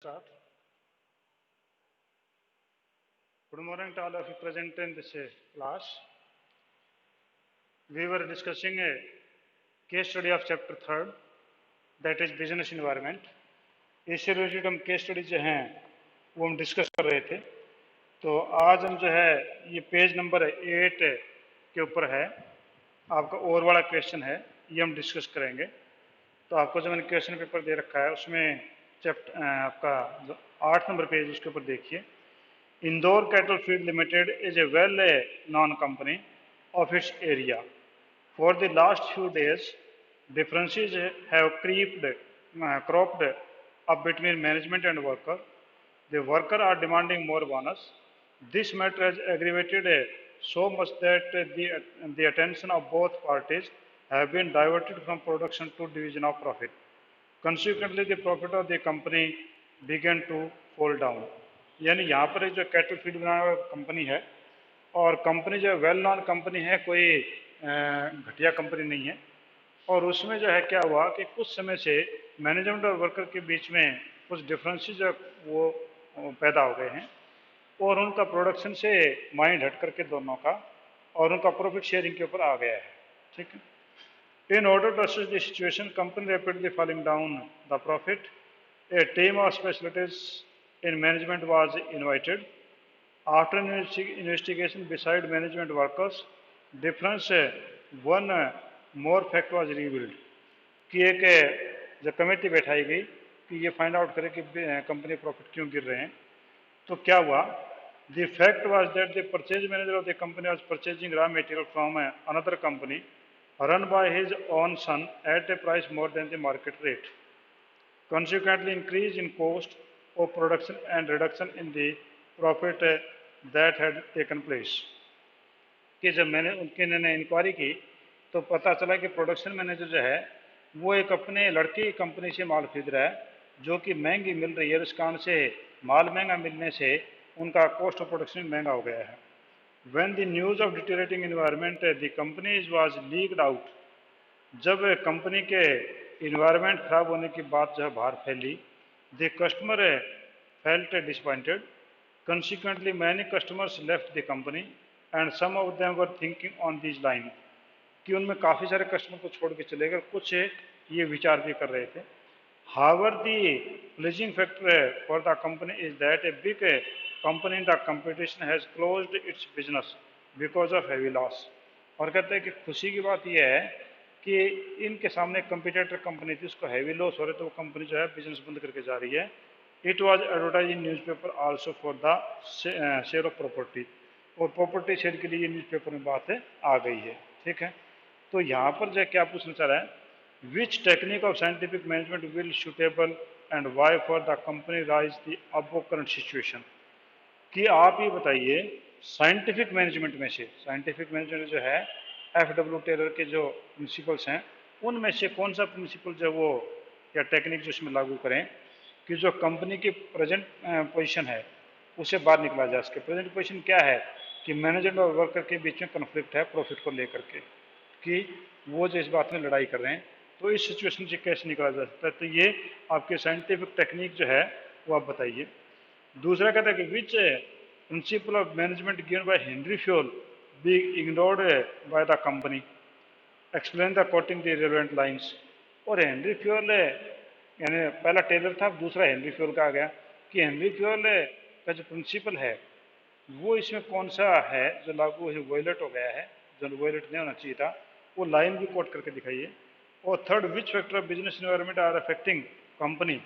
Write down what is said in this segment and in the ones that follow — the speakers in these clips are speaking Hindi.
Start. Good morning to all of you present in this class. We were discussing a case study of chapter 3rd, that is business environment. इससे रिलेटेड हम केस स्टडी जो हैं वो हम डिस्कस कर रहे थे। तो आज हम जो है ये पेज नंबर 8 के ऊपर है, आपका और वाला क्वेश्चन है, ये हम डिस्कस करेंगे। तो आपको जो मैंने क्वेश्चन पेपर दे रखा है उसमें चैप्टर आपका 8 नंबर पेज उसके ऊपर देखिए। Indore Cattle Feed Limited is a well-known company of its area. For the last few days, differences have cropped up between management and worker. The worker are demanding more bonus. This matter has aggravated so much that the attention of both parties have been diverted from production to division of profit. Consequently, the profit of the company began to fall down. यानी यहाँ पर एक जो कैटल फीड बनाने वाली कंपनी है और कंपनी जो वेल नॉन कंपनी है, कोई घटिया कंपनी नहीं है। और उसमें जो है क्या हुआ कि कुछ समय से मैनेजमेंट और वर्कर के बीच में कुछ डिफरेंसेस जो वो पैदा हो गए हैं और उनका प्रोडक्शन से माइंड हट करके दोनों का और उनका प्रॉफिट शेयरिंग के ऊपर आ गया है। ठीक है। In order to assess the situation, company rapidly falling down the profit, a team of specialists in management was invited. After investigation beside management workers, difference one more fact was revealed कि एक जो कमेटी बैठाई गई कि ये फाइंड आउट करे कि कंपनी प्रॉफिट क्यों गिर रहे हैं। तो क्या हुआ? The fact was that the purchase manager of the company was purchasing raw material from another company run by his own son at a price more than the market rate. Consequently, increase in cost of production and reduction in the profit that had taken place. कि जब मैंने उनने इंक्वायरी की तो पता चला कि प्रोडक्शन मैनेजर जो है वो एक अपने लड़के की कंपनी से माल खरीद रहा है जो कि महंगी मिल रही है। उस कारण से माल महंगा मिलने से उनका कॉस्ट ऑफ प्रोडक्शन महंगा हो गया है। When the news of deteriorating environment the company was leaked out, जब कंपनी के इन्वायरमेंट खराब होने की बात जो है बाहर फैली, the customer felt disappointed. Consequently, many customers left the company and some of them were thinking on these line कि उनमें काफ़ी सारे कस्टमर को छोड़ के चले गए, कुछ ये विचार भी कर रहे थे। However, the pleasing factor for the company is that a big company in the competition has closed its business because of heavy loss. और कहते हैं कि खुशी की बात यह है कि इनके सामने कंपटीटर कंपनी थी, उसको हैवी लॉस हो रहे तो वो कंपनी जो है बिजनेस बंद करके जा रही है। It was advertise in newspaper also for the share of property, और प्रॉपर्टी शेयर के लिए न्यूज़पेपर में बात आ गई है। ठीक है। तो यहाँ पर जो क्या पूछना चाह रहा है, which technique of scientific management will suitable and why for the company rise the above current situation, कि आप ये बताइए साइंटिफिक मैनेजमेंट में से, साइंटिफिक मैनेजमेंट जो है FW टेलर के जो प्रिंसिपल्स हैं उनमें से कौन सा प्रिंसिपल जो वो या टेक्निक जो इसमें लागू करें कि जो कंपनी की प्रेजेंट पोजीशन है उसे बाहर निकला जाए। इसके प्रेजेंट पोजीशन क्या है कि मैनेजर और वर्कर के बीच में कन्फ्लिक्ट है प्रॉफिट को लेकर के, कि वो जो इस बात में लड़ाई कर रहे हैं, तो इस सिचुएशन से कैसे निकला जा सकता है। तो ये आपके साइंटिफिक टेक्निक जो है वो आप बताइए। दूसरा कहता है कि which principle of management given by Henry fuel be ignored by the company, explain the coating the relevant lines. और हेनरी फ्यूल यानी पहला टेलर था, दूसरा हेनरी फ्यूल का आ गया कि हेनरी फ्यूल का जो प्रिंसिपल है वो इसमें कौन सा है जो लागू है, वायलेट हो गया है, जो वायलेट नहीं होना चाहिए था, वो लाइन भी कोट करके दिखाइए। और third, which factor of business environment are affecting company,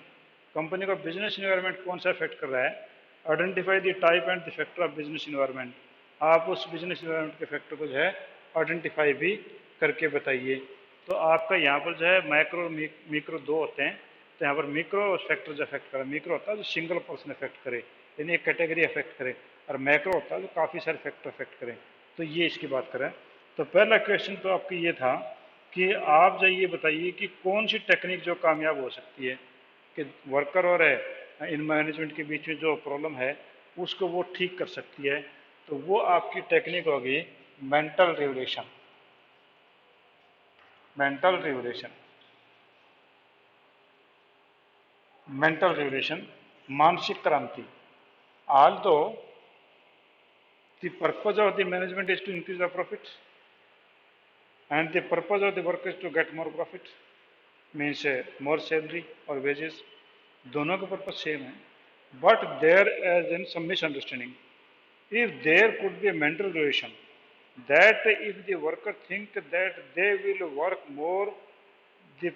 company का बिजनेस इन्वायरमेंट कौन सा अफेक्ट कर रहा है। Identify the type and the factor of business environment, आप उस बिजनेस इन्वायरमेंट के फैक्टर को जो है आइडेंटिफाई भी करके बताइए। तो आपका यहाँ पर जो है माइक्रो मिक्रो दो होते हैं, तो यहाँ पर मिक्रो फैक्टर जो अफेक्ट करे, मिक्रो होता है जो सिंगल पर्सन अफेक्ट करे यानी एक कैटेगरी अफेक्ट करे, और मैक्रो होता है जो काफ़ी सारे फैक्टर अफेक्ट करें। तो ये इसकी बात करें। तो पहला क्वेश्चन तो आपकी ये था कि आप जो ये बताइए कि कौन सी टेक्निक जो कामयाब हो सकती है कि वर्कर और इन मैनेजमेंट के बीच में जो प्रॉब्लम है उसको वो ठीक कर सकती है। तो वो आपकी टेक्निक होगी mental regulation, mental regulation, mental regulation. मानसिक क्रांति। although the purpose of the management is to increase the profit and the purpose of the work is to get more profit, means more salary or wages, दोनों का पर्पज सेम है, but there is in some misunderstanding. If there could be a mental relation that if the worker think that they will work more, the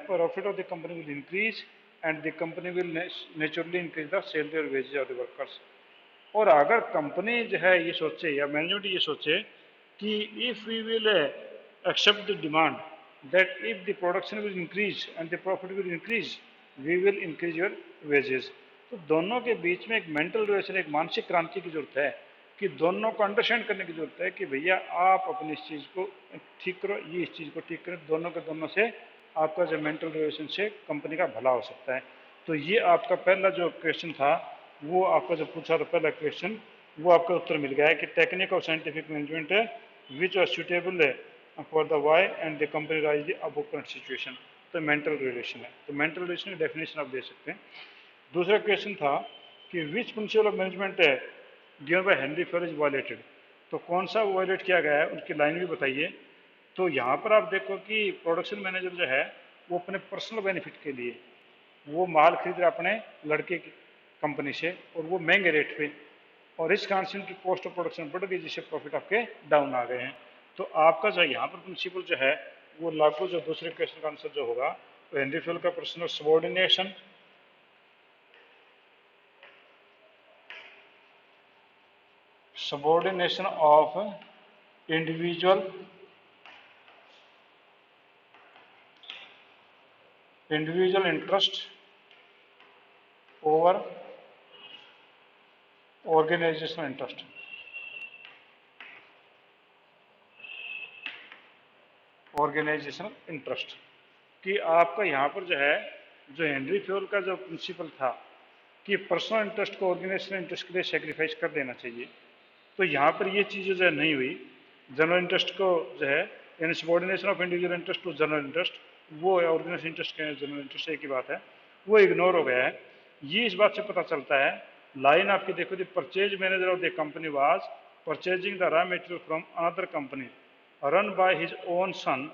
profit of the company will increase and the company will naturally increase the salary or wages of the workers. और अगर कंपनी जो है ये सोचे या मैनेजमेंट ये सोचे कि if we will accept the demand that if the production will increase and the profit will increase we will increase your wages, तो दोनों के बीच में एक मेंटल रिलेशन, एक मानसिक क्रांति की जरूरत है कि दोनों को अंडरस्टैंड करने की जरूरत है कि भैया आप अपनी इस चीज़ को ठीक करो, ये इस चीज़ को ठीक करें, दोनों के दोनों से आपका जो मेंटल रिलेशन से कंपनी का भला हो सकता है। तो ये आपका पहला जो क्वेश्चन था वो आपका जो पूछा था पहला क्वेश्चन, वो आपका उत्तर मिल गया है कि technique of scientific management which are suitable for the why and the company rise the above current situation. तो मेंटल रिलेशन है, तो मेंटल रिलेशन की डेफिनेशन आप दे सकते हैं। दूसरा क्वेश्चन था कि विच प्रिंसिपल ऑफ मैनेजमेंट है गिवन बाय हेनरी फैल इज वायलेटेड, तो कौन सा वायलेट किया गया है उनकी लाइन भी बताइए। तो यहाँ पर आप देखो कि प्रोडक्शन मैनेजर जो है वो अपने पर्सनल बेनिफिट के लिए वो माल खरीद रहा अपने लड़के की कंपनी से और वो महंगे रेट पे, और इस कारण से उनकी कॉस्ट ऑफ प्रोडक्शन बढ़ गई जिससे प्रॉफिट आपके डाउन आ गए हैं। तो आपका जो यहाँ पर प्रिंसिपल जो है वो लागू जो दूसरे क्वेश्चन का आंसर जो होगा वो हेनरी फैल का personal subordination, subordination of individual interest over organisational interest. Organisational interest कि आपका यहाँ पर जो है जो हेनरी फ्योल का जो प्रिंसिपल था कि पर्सनल इंटरेस्ट को ऑर्गेनाइजेशनल इंटरेस्ट के लिए सेक्रीफाइस कर देना चाहिए, तो यहाँ पर ये चीज़ें जो है नहीं हुई। जनरल इंटरेस्ट को जो है यानी subordination of individual interest to general interest, वो ऑर्गेनाइजेशन इंटरेस्ट के जनरल इंटरेस्ट एक ही बात है, वो इग्नोर हो गया है। ये इस बात से पता चलता है, लाइन आपकी देखो, the purchase manager of the company was purchasing the raw material from another company run by his own son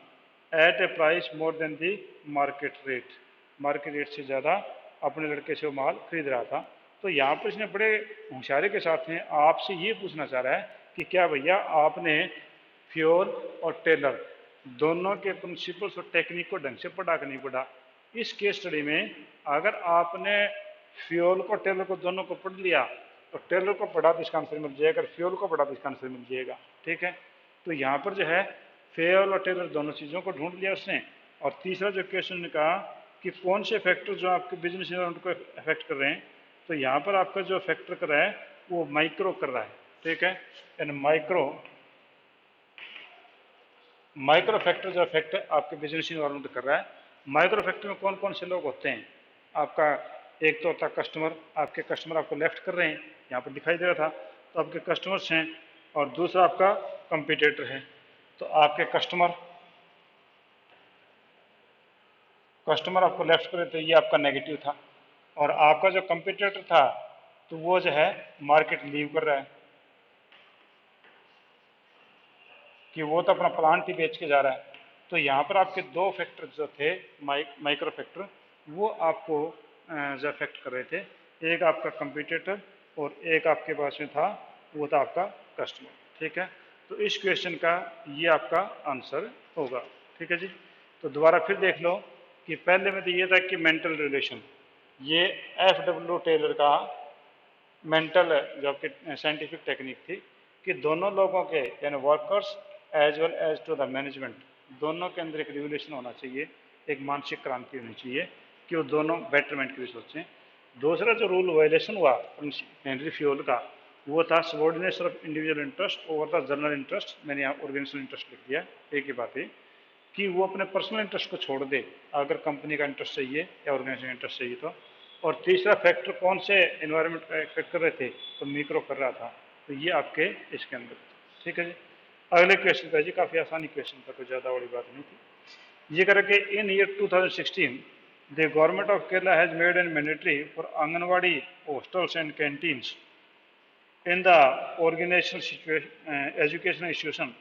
at a price more than the market rate, market rate से ज़्यादा अपने लड़के से वो माल खरीद रहा था। तो यहाँ पर इसने बड़े होशियारी के साथ में आपसे ये पूछना चाह रहा है कि क्या भैया आपने फ्योल और टेलर दोनों के प्रिंसिपल्स और टेक्निक को ढंग से पढ़ा कि नहीं पढ़ा। इस केस स्टडी में अगर आपने फ्योल को टेलर को दोनों को पढ़ लिया तो टेलर को पढ़ा तो इसका आंसर मिल जाएगा, अगर फ्योल को पढ़ा तो इसका आंसर मिल जाएगा। ठीक है, तो यहाँ पर जो है फ्योल और टेलर दोनों चीज़ों को ढूंढ लिया उसने। और तीसरा जो क्वेश्चन ने कहा कि कौन से फैक्टर जो आपके बिजनेस इन्वायरमेंट को अफेक्ट कर रहे हैं, तो यहाँ पर आपका जो फैक्टर कर रहा है वो माइक्रो कर रहा है। ठीक है, यानी माइक्रो फैक्टर जो इफेक्ट है आपके बिजनेस इन्वायरमेंट कर रहा है। माइक्रो फैक्टर में कौन कौन से लोग होते हैं, आपका एक तो होता है कस्टमर, आपके कस्टमर आपको लेफ्ट कर रहे हैं, यहाँ पर दिखाई दे रहा था, तो आपके कस्टमर्स हैं। और दूसरा आपका कंपटीटर है, तो आपके कस्टमर आपको लेफ्ट करे तो ये आपका नेगेटिव था। और आपका जो कंपटीटर था तो वो जो है मार्केट लीव कर रहा है कि वो तो अपना प्लांट ही बेच के जा रहा है। तो यहाँ पर आपके दो फैक्टर जो थे माइक्रो फैक्टर वो आपको जो अफेक्ट कर रहे थे, एक आपका कंपटीटर और एक आपके पास में था वो था आपका कस्टमर। ठीक है, तो इस क्वेश्चन का ये आपका आंसर होगा। ठीक है जी, तो दोबारा फिर देख लो कि पहले में तो ये था कि मेंटल रिलेशन, ये FW टेलर का मेंटल जो आपकी साइंटिफिक टेक्निक थी कि दोनों लोगों के यानी workers as well as to the management दोनों के अंदर एक रिवोल्यूशन होना चाहिए, एक मानसिक क्रांति होनी चाहिए कि वो दोनों बेटरमेंट के लिए सोचें। दूसरा जो रूल वायलेशन हुआ हेनरी फ्योल का वो था subordination of individual interest over the general interest, मैंने यहाँ ऑर्गेनाइजेशनल इंटरेस्ट लिख दिया। एक ही बात है कि वो अपने पर्सनल इंटरेस्ट को छोड़ दे अगर कंपनी का इंटरेस्ट चाहिए या ऑर्गेनाइजेशन इंटरेस्ट चाहिए तो। और तीसरा फैक्टर कौन से एनवायरनमेंट का इफेक्ट कर रहे थे, तो माइक्रो कर रहा था, तो ये आपके इसके अंदर। ठीक है जी, अगले क्वेश्चन का जी काफ़ी आसानी क्वेश्चन था, कोई ज़्यादा बड़ी बात नहीं थी। ये करके इन year 2016 The government of Kerala has made it mandatory for Anganwadi hostels and canteens in the organizational educational institution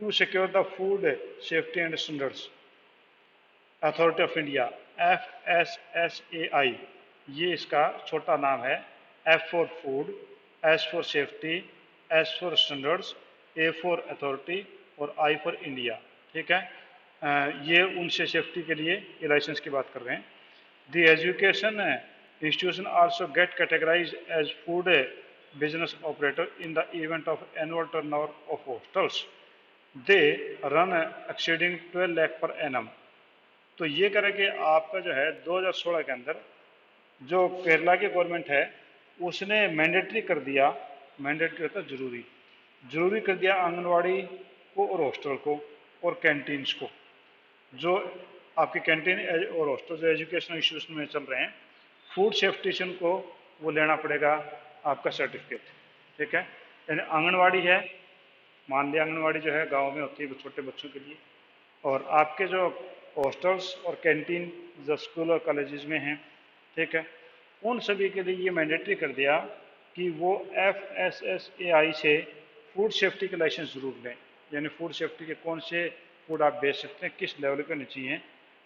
to secure the food safety and standards. Authority of India FSSAI, ये इसका छोटा नाम है। F for food, S for safety, S for standards, A for authority और I फॉर इंडिया। ठीक है, ये उनसे सेफ्टी के लिए ये लाइसेंस की बात कर रहे हैं। The education institution also get categorise as food business operator in the event of annual turnover of hostels they run exceeding 12 lakh per annum. तो ये करें कि आपका जो है 2016 के अंदर जो केरला की गवर्नमेंट है उसने मैंडेटरी कर दिया, मैंडेटरी होता है जरूरी कर दिया आंगनवाड़ी को और हॉस्टल को और कैंटीन्स को। जो आपकी कैंटीन और हॉस्टल जो एजुकेशनल इंस्टीट्यूशन में चल रहे हैं, फूड सेफ्टिशन को वो लेना पड़ेगा आपका सर्टिफिकेट। ठीक है, यानी आंगनवाड़ी है, मान लिया आंगनवाड़ी जो है गाँव में होती है छोटे बच्चों के लिए, और आपके जो हॉस्टल्स और कैंटीन जो स्कूल और कॉलेजेस में हैं, ठीक है, उन सभी के लिए ये मैंडेटरी कर दिया कि वो FSSAI से फूड सेफ्टी के लाइसेंस जरूर लें। यानी फूड सेफ्टी के कौन से फूड आप बेच सकते हैं, किस लेवल के होने चाहिए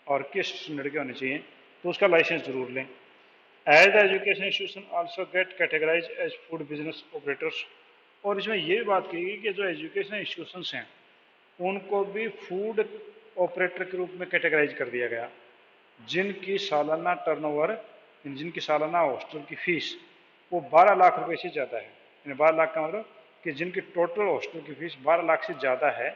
और किस स्टैंडर्ड के होने चाहिए, तो उसका लाइसेंस जरूर लें। As the education institution also get categorise as food business operators. और इसमें ये भी बात की गई कि जो एजुकेशन इंस्टीट्यूशंस हैं उनको भी फूड ऑपरेटर के रूप में कैटेगराइज कर दिया गया, जिनकी सालाना टर्नओवर, जिनकी सालाना हॉस्टल की फीस वो 12 लाख रुपए से ज़्यादा है। यानी 12 लाख का मतलब कि जिनकी टोटल हॉस्टल की फीस 12 लाख से ज़्यादा है,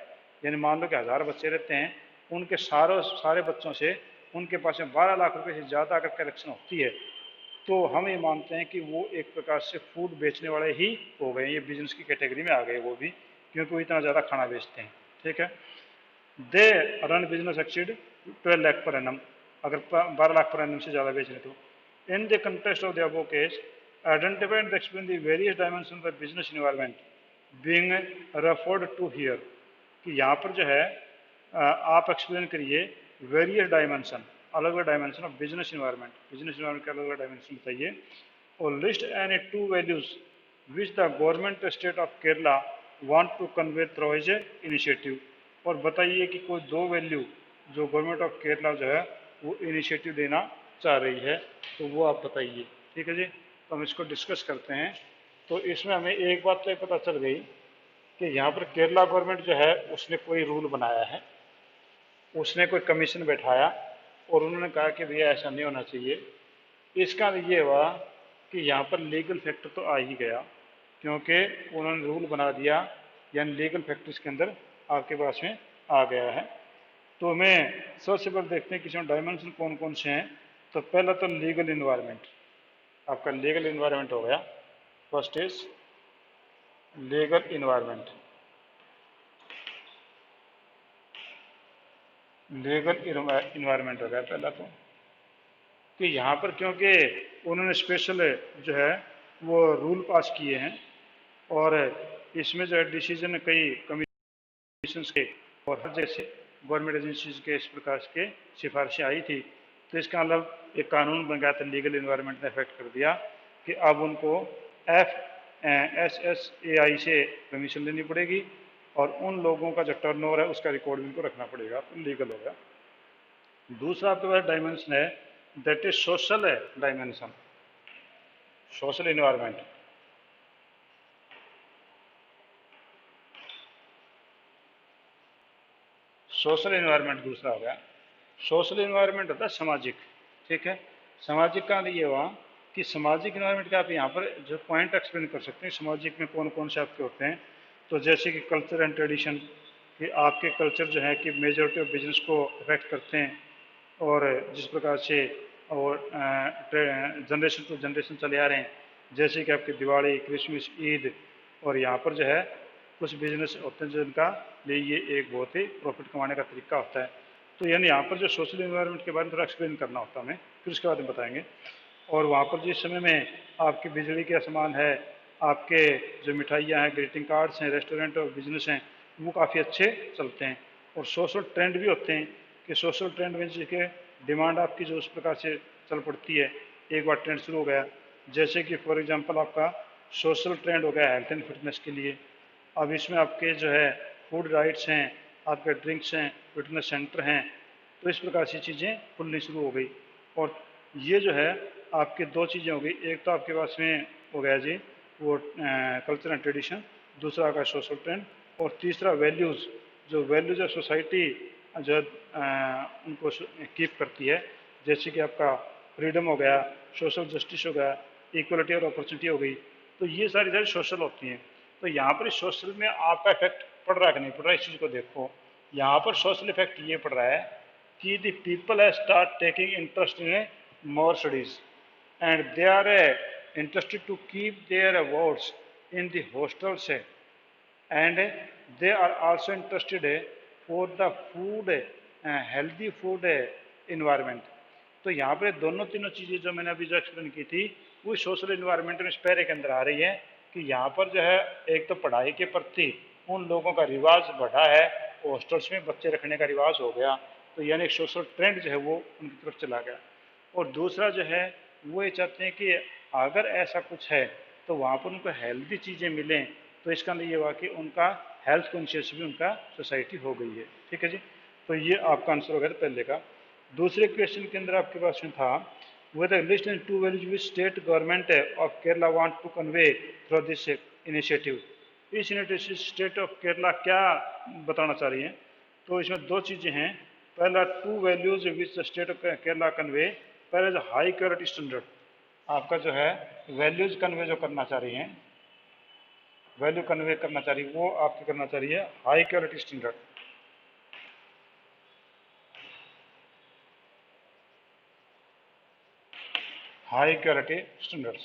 यानी मान लो कि 1000 बच्चे रहते हैं, उनके सारे बच्चों से उनके पास में 12 लाख रुपए से ज़्यादा अगर कलेक्शन होती है तो हम ये मानते हैं कि वो एक प्रकार से फूड बेचने वाले ही हो गए, ये बिजनेस की कैटेगरी में आ गए वो भी, क्योंकि वो इतना ज़्यादा खाना बेचते हैं। ठीक है, they run business exceed 12 lakh per annum, अगर 12 लाख पर एनम से ज़्यादा बेच रहे तो। In the context of the above case identify and explain the various dimension of the business environment being referred to here, कि यहाँ पर जो है आप एक्सप्लेन करिए वेरियस डायमेंशन, अलग अलग डायमेंशन ऑफ बिजनेस इन्वायरमेंट के अलग अलग डायमेंशन बताइए, और list any 2 values which the government state of Kerala want to convey through his initiative. और बताइए कि कोई 2 वैल्यू जो गवर्नमेंट ऑफ केरला जो है वो इनिशिएटिव देना चाह रही है, तो वो आप बताइए। ठीक है जी, तो हम इसको डिस्कस करते हैं। तो इसमें हमें एक बात तो पता चल गई कि यहाँ पर केरला गवर्नमेंट जो है उसने कोई रूल बनाया है, उसने कोई कमीशन बैठाया और उन्होंने कहा कि भैया ऐसा नहीं होना चाहिए। इसका ये हुआ कि यहाँ पर लीगल फैक्टर तो आ ही गया, क्योंकि उन्होंने रूल बना दिया, यानी लीगल फैक्टर इसके अंदर आपके पास में आ गया है। तो हमें सबसे पहले देखते हैं कि इसमें डायमेंशन कौन कौन से हैं। तो पहला तो लीगल इन्वायरमेंट, आपका लीगल इन्वायरमेंट हो गया। First is legal environment. Legal environment हो गया पहला तो, कि यहाँ पर क्योंकि उन्होंने स्पेशल जो है वो रूल पास किए हैं और इसमें जो है डिसीजन कई कमीशन के और हर जैसे गवर्नमेंट एजेंसीज के इस प्रकार के सिफारिशें आई थी, तो इसका मतलब एक कानून बन गया था, लीगल इन्वायरमेंट ने इफेक्ट कर दिया कि अब उनको FSSAI से परमिशन लेनी पड़ेगी और उन लोगों का जो टर्नओवर है उसका रिकॉर्ड भी उनको रखना पड़ेगा, तो लीगल हो गया। दूसरा आपके पास डायमेंशन है, that is social dimension, social environment. Social environment दूसरा हो गया। सोशल इन्वायरमेंट होता है सामाजिक। ठीक है, सामाजिक का ये हुआ कि सामाजिक इन्वायरमेंट का आप यहाँ पर जो पॉइंट एक्सप्लेन कर सकते हैं सामाजिक में कौन कौन से आपके होते हैं। तो जैसे कि कल्चर एंड ट्रेडिशन, कि आपके कल्चर जो है कि मेजॉरिटी ऑफ बिजनेस को अफेक्ट करते हैं, और जिस प्रकार से और जनरेशन टू जनरेशन चले आ रहे हैं, जैसे कि आपकी दिवाली, क्रिसमस, ईद, और यहाँ पर जो है कुछ बिजनेस होते हैं जिनका लिए ये एक बहुत ही प्रॉफिट कमाने का तरीका होता है। तो यानी यहाँ पर जो सोशल इन्वायरमेंट के बारे में थोड़ा एक्सप्लेन करना होता है हमें, फिर उसके बाद में बताएंगे। और वहाँ पर जिस समय में आपकी बिजली का सामान है, आपके जो मिठाइयाँ हैं, ग्रीटिंग कार्ड्स हैं, रेस्टोरेंट और बिजनेस हैं, वो काफ़ी अच्छे चलते हैं। और सोशल ट्रेंड भी होते हैं कि सोशल ट्रेंड में जैसे डिमांड आपकी जो उस प्रकार से चल पड़ती है, एक बार ट्रेंड शुरू हो गया, जैसे कि फॉर एग्जांपल आपका सोशल ट्रेंड हो गया हेल्थ एंड फिटनेस के लिए। अब इसमें आपके जो है फूड राइट्स हैं, आपके ड्रिंक्स हैं, फिटनेस सेंटर हैं, तो इस प्रकार से चीज़ें खुलनी शुरू हो गई। और ये जो है आपकी दो चीज़ें हो गई, एक तो आपके पास में हो गया जी वो कल्चर एंड ट्रेडिशन, दूसरा का सोशल ट्रेंड, और तीसरा वैल्यूज़, जो वैल्यूज ऑफ सोसाइटी जो उनको कीप करती है, जैसे कि आपका फ्रीडम हो गया, सोशल जस्टिस हो गया, इक्वलिटी और अपॉर्चुनिटी हो गई। तो ये सारी सारी सोशल होती हैं। तो यहाँ पर सोशल में आपका इफेक्ट पड़ रहा है कि नहीं पड़ रहा है, इस चीज़ को देखो। यहाँ पर सोशल इफेक्ट ये पड़ रहा है कि the people have start taking interest in more studies and they are interested to keep their awards in the hostels and they are also interested for the food healthy food environment। तो यहाँ पे दोनों तीनों चीज़ें जो मैंने अभी जो एक्सप्लेन की थी वो सोशल इन्वायरमेंट में इस पैरे के अंदर आ रही है कि यहाँ पर जो है एक तो पढ़ाई के प्रति उन लोगों का रिवाज बढ़ा है, हॉस्टल्स में बच्चे रखने का रिवाज हो गया, तो यानी एक सोशल ट्रेंड जो है वो उनकी तरफ चला गया। और दूसरा जो है वो ये चाहते हैं कि अगर ऐसा कुछ है तो वहाँ पर उनको हेल्दी चीज़ें मिलें, तो इसका मतलब ये हुआ कि उनका हेल्थ कॉन्शियस भी उनका सोसाइटी हो गई है। ठीक है जी, तो ये आपका आंसर हो गया पहले का। दूसरे क्वेश्चन के अंदर आपके पास में था whether list and two values which state government of Kerala want to convey through this initiative। इस इनिशिएटिव स्टेट ऑफ केरला क्या बताना चाह रही है? तो इसमें दो चीज़ें हैं। पहला to values which the state of Kerala convey, पहले जो हाई क्वालिटी स्टैंडर्ड, आपका जो है वैल्यूज कन्वे जो करना चाह रही हैं, वैल्यू कन्वे करना चाह रही है वो आपकी करना चाह रही है high quality standard. High quality standards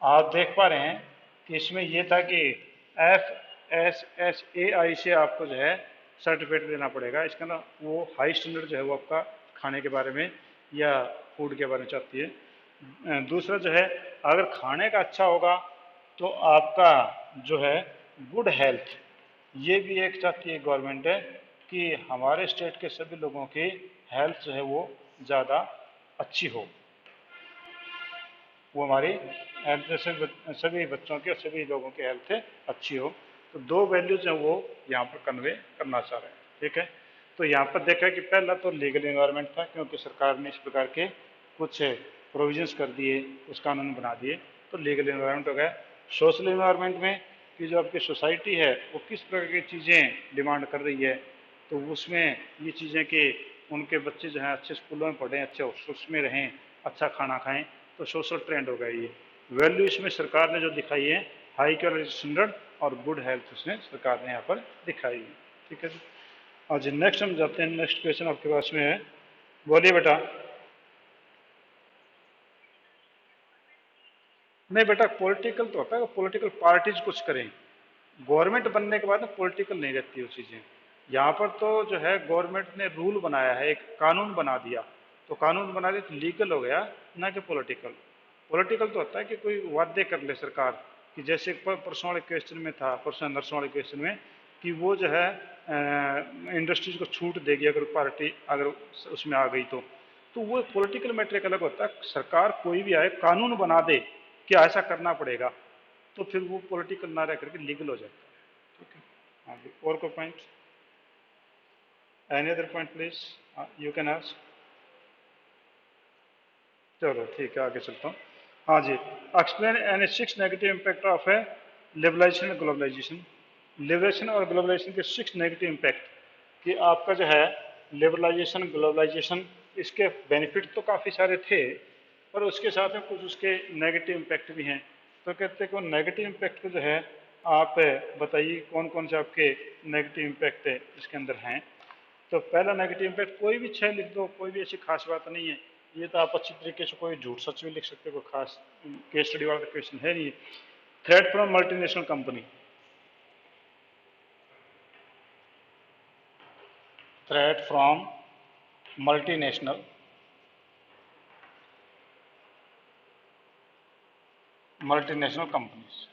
आप देख पा रहे हैं कि इसमें यह था कि FSSAI से आपको जो है सर्टिफिकेट लेना पड़ेगा। इसका ना वो हाई स्टैंडर्ड जो है वो आपका खाने के बारे में या फूड के बारे में चाहती है। दूसरा जो है अगर खाने का अच्छा होगा तो आपका जो है गुड हेल्थ, ये भी एक चाहती है गवर्नमेंट है कि हमारे स्टेट के सभी लोगों की हेल्थ जो है वो ज़्यादा अच्छी हो, वो हमारी हेल्थ सभी बच्चों की और सभी लोगों की हेल्थ अच्छी हो। तो दो वैल्यूज हैं वो यहाँ पर कन्वे करना चाह रहे हैं। ठीक है, तो यहाँ पर देखा कि पहला तो लीगल इन्वायरमेंट था, क्योंकि सरकार ने इस प्रकार के कुछ प्रोविजंस कर दिए, कुछ कानून बना दिए, तो लीगल इन्वायरमेंट हो गया। सोशल इन्वायरमेंट में कि जो आपकी सोसाइटी है वो किस प्रकार की चीज़ें डिमांड कर रही है, तो उसमें ये चीज़ें कि उनके बच्चे जो हैं अच्छे स्कूलों में पढ़ें, अच्छे हॉस्टल्स में रहें, अच्छा खाना खाएं, तो सोशल ट्रेंड होगा ये। वैल्यू इसमें सरकार ने जो दिखाई है हाई क्वालिटी स्टैंडर्ड और गुड हेल्थ उसने सरकार ने यहाँ पर दिखाई है। ठीक है जी, आज नेक्स्ट हम जाते हैं। नेक्स्ट क्वेश्चन आपके पास में है, बोलिए बेटा। नहीं बेटा, पॉलिटिकल तो होता है, पॉलिटिकल पार्टीज कुछ करें, गवर्नमेंट बनने के बाद ना पॉलिटिकल नहीं रहती वो चीज़ें। यहाँ पर तो जो है गवर्नमेंट ने रूल बनाया है, एक कानून बना दिया, तो कानून बना दिया तो लीगल हो गया, ना कि पॉलिटिकल। पॉलिटिकल तो होता है कि कोई वादे कर ले सरकार, कि जैसे परसों वाले क्वेश्चन में था, परसों नर्सों वाले क्वेश्चन में, कि वो जो है इंडस्ट्रीज को छूट देगी अगर पार्टी अगर उसमें आ गई तो वो पॉलिटिकल मैटर एक अलग होता है। सरकार कोई भी आए कानून बना दे कि ऐसा करना पड़ेगा, तो फिर वो पॉलिटिकल ना रह करके लीगल हो जाता है। ठीक है, हाँ जी, और कोई point? Any other point please, you can ask. चलो ठीक है, आगे चलता हूँ। हाँ जी, explain any 6 negative impact of है लिबरलाइजेशन और ग्लोबलाइजेशन। लिबरेशन और ग्लोबलाइजेशन के 6 नेगेटिव इम्पैक्ट, कि आपका जो है लिबरलाइजेशन ग्लोबलाइजेशन, इसके बेनिफिट तो काफ़ी सारे थे, पर उसके साथ में कुछ उसके नेगेटिव इम्पैक्ट भी हैं। तो कहते हैं कि नेगेटिव इम्पैक्ट को जो है आप बताइए कौन कौन से आपके नेगेटिव इम्पैक्ट इसके अंदर हैं। तो पहला नेगेटिव इम्पैक्ट कोई भी छह लिख दो, कोई भी ऐसी खास बात नहीं है, ये तो आप अच्छी तरीके से कोई झूठ सच भी लिख सकते हो, कोई खास केस स्टडी वाला क्वेश्चन है नहीं। Threat from multinational company, threat from multinational multinational companies.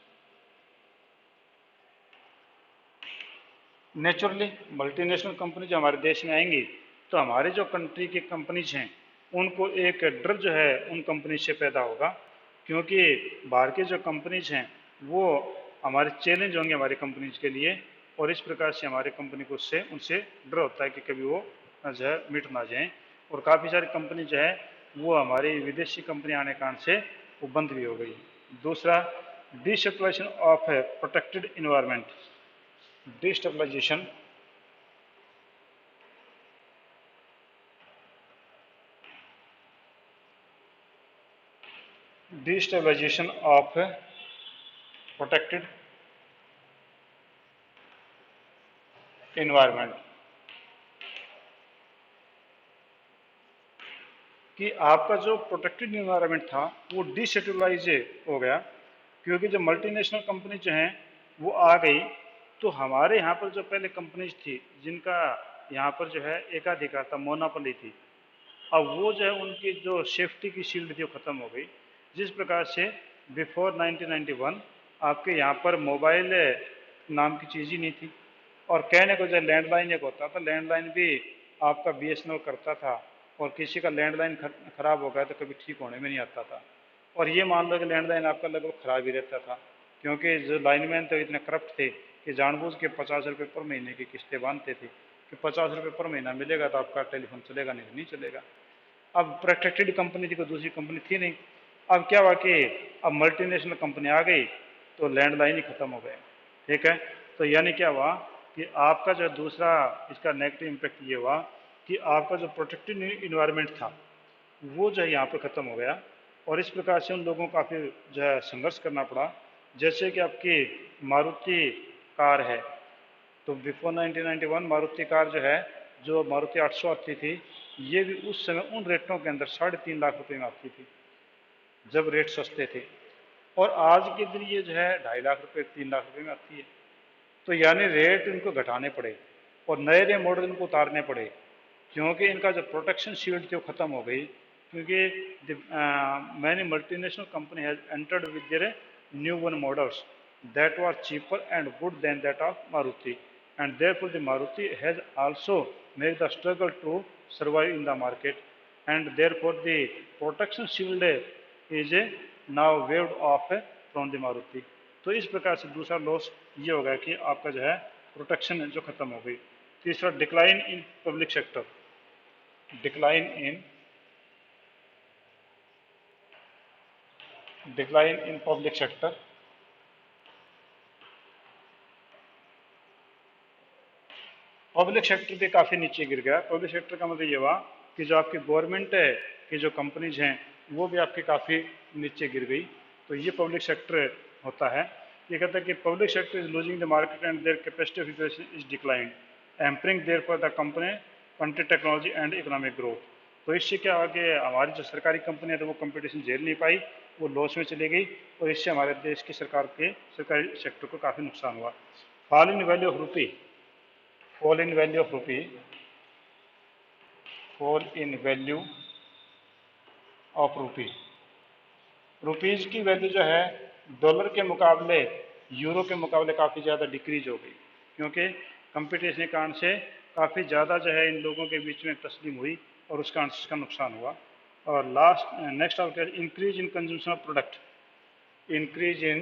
Naturally multinational company जो हमारे देश में आएंगी तो हमारे जो कंट्री की कंपनीज हैं उनको एक डर जो है उन कंपनी से पैदा होगा, क्योंकि बाहर की जो कंपनीज हैं वो हमारे चैलेंज होंगे हमारी कंपनीज के लिए, और इस प्रकार से हमारे कंपनी को उससे उनसे डर होता है कि कभी वो जो है मिट ना जाएं। और काफ़ी सारी कंपनी जो है वो हमारी विदेशी कंपनी आने के कारण से वो बंद भी हो गई। दूसरा, destabilisation of protected environment. Destabilisation destabilization of protected environment, कि आपका जो प्रोटेक्टेड इन्वायरमेंट था वो डिस्टेबलाइज हो गया, क्योंकि जो मल्टीनेशनल कंपनी जो हैं वो आ गई, तो हमारे यहाँ पर जो पहले कंपनीज थी जिनका यहाँ पर जो है एकाधिकार था, मोनोपोली थी, अब वो जो है उनकी जो सेफ्टी की शील्ड थी वो ख़त्म हो गई। जिस प्रकार से बिफोर 1991 आपके यहाँ पर मोबाइल नाम की चीज़ ही नहीं थी, और कहने को जो लैंडलाइन एक होता था, लैंडलाइन भी आपका बीएसएनएल करता था, और किसी का लैंडलाइन खराब हो गया तो कभी ठीक होने में नहीं आता था। और ये मान लो कि लैंडलाइन आपका लगभग खराब ही रहता था, क्योंकि जो लाइनमैन तो इतने करप्ट थे कि जानबूझ के 50 रुपये पर महीने की किस्तें बांधते थे कि 50 रुपये पर महीना मिलेगा तो आपका टेलीफोन चलेगा, नहीं चलेगा। अब प्रोटेक्टेड कंपनी थी, कोई दूसरी कंपनी थी नहीं। अब क्या हुआ कि अब मल्टीनेशनल कंपनी आ गई तो लैंडलाइन ही खत्म हो गए। ठीक है, तो यानी क्या हुआ कि आपका जो दूसरा इसका नेगेटिव इम्पैक्ट ये हुआ कि आपका जो प्रोटेक्टेड इन्वायरमेंट था वो जो है यहाँ पर ख़त्म हो गया, और इस प्रकार से उन लोगों को काफ़ी जो है संघर्ष करना पड़ा। जैसे कि आपकी मारुति कार है, तो बिफोर 1991 मारुति कार जो है, जो मारुति 800 आती थी, ये भी उस समय उन रेटों के अंदर 3.5 लाख रुपए में आती थी जब रेट सस्ते थे, और आज के दिन ये जो है 2.5 लाख रुपए 3 लाख रुपए में आती है। तो यानी रेट इनको घटाने पड़े और नए नए मॉडल इनको उतारने पड़े, क्योंकि इनका जो प्रोटेक्शन शील्ड थी वो खत्म हो गई, क्योंकि many multinational company has entered with their new one models that were cheaper and good than that of Maruti, and therefore the Maruti has also made the struggle to survive in the market, and therefore the protection shield is now waived off from the Maruti। तो इस प्रकार से दूसरा लॉस ये होगा कि आपका जो है प्रोटेक्शन जो खत्म हो गई। तीसरा, decline in public sector. Decline in public sector. Public sector भी काफ़ी नीचे गिर गया। पब्लिक सेक्टर का मतलब ये हुआ कि जो आपकी गवर्नमेंट है कि जो कंपनीज हैं वो भी आपकी काफ़ी नीचे गिर गई, तो ये पब्लिक सेक्टर होता है। ये कहता है कि public sector is losing the market and their capacity of is declined, hampering their for the company country technology and economic growth. तो इससे क्या हुआ कि हमारी जो सरकारी कंपनी है तो वो कंपटीशन झेल नहीं पाई, वो लॉस में चली गई, और इससे हमारे देश की सरकार के सरकारी सेक्टर को काफ़ी नुकसान हुआ। Fall in value of rupee. fall in value of rupee, fall in value of rupee। Rupees की वैल्यू जो है डॉलर के मुकाबले, यूरो के मुकाबले काफ़ी ज़्यादा डिक्रीज हो गई, क्योंकि कंपटीशन के कारण से काफ़ी ज़्यादा जो है इन लोगों के बीच में तस्लीम हुई और उसका नुकसान हुआ। और लास्ट नेक्स्ट आपका increase in consumption of product. Increase in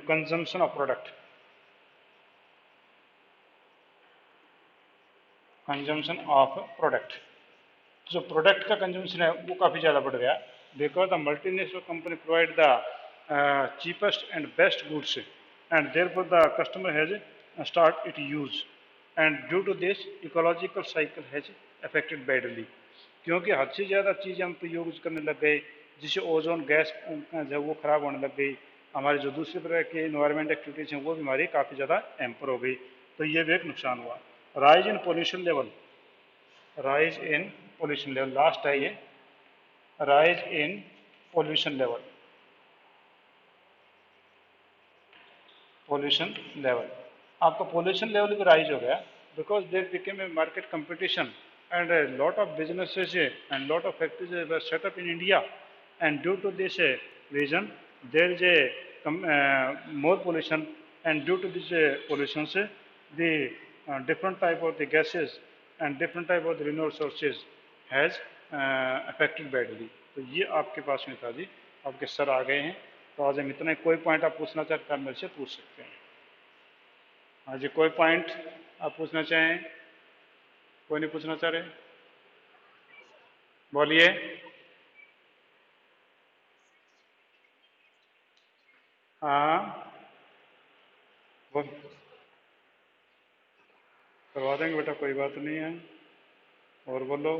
consumption of product. Consumption of product, जो प्रोडक्ट का कंजम्पशन है वो काफ़ी ज़्यादा बढ़ गया, because the multinational company provide the cheapest and best goods and therefore the customer has start it use, and due to this ecological cycle has affected badly. क्योंकि हद से ज़्यादा चीज़ें हम यूज करने लग गए, जिससे ओजोन गैस जो वो ख़राब होने लग गई, हमारी जो दूसरी तरह की इन्वायरमेंट एक्टिविटीज़ हैं वो भी हमारी काफ़ी ज़्यादा एम्पर हो गई, तो ये भी एक नुकसान हुआ। Rise in pollution level. Rise in pollution level last है ये, rise in pollution level. Pollution level, आपका पोल्यूशन लेवल भी राइज हो गया, because there became a market competition and a lot of businesses and lot of factories were set up in India, and due to this reason there is a more pollution, and due to this pollution, the different type of the gases and different type of the renewable sources has affected badly. तो ये आपके पास में था जी, आपके सर आ गए हैं, तो आज हम इतना ही। कोई पॉइंट आप पूछना चाहते हैं, आप मेरे से पूछ सकते हैं। हाँ जी, कोई पॉइंट आप पूछना चाहें? कोई नहीं पूछना चाह रहे? बोलिए। हाँ, बोल, करवा देंगे बेटा, कोई बात नहीं है। और बोलो।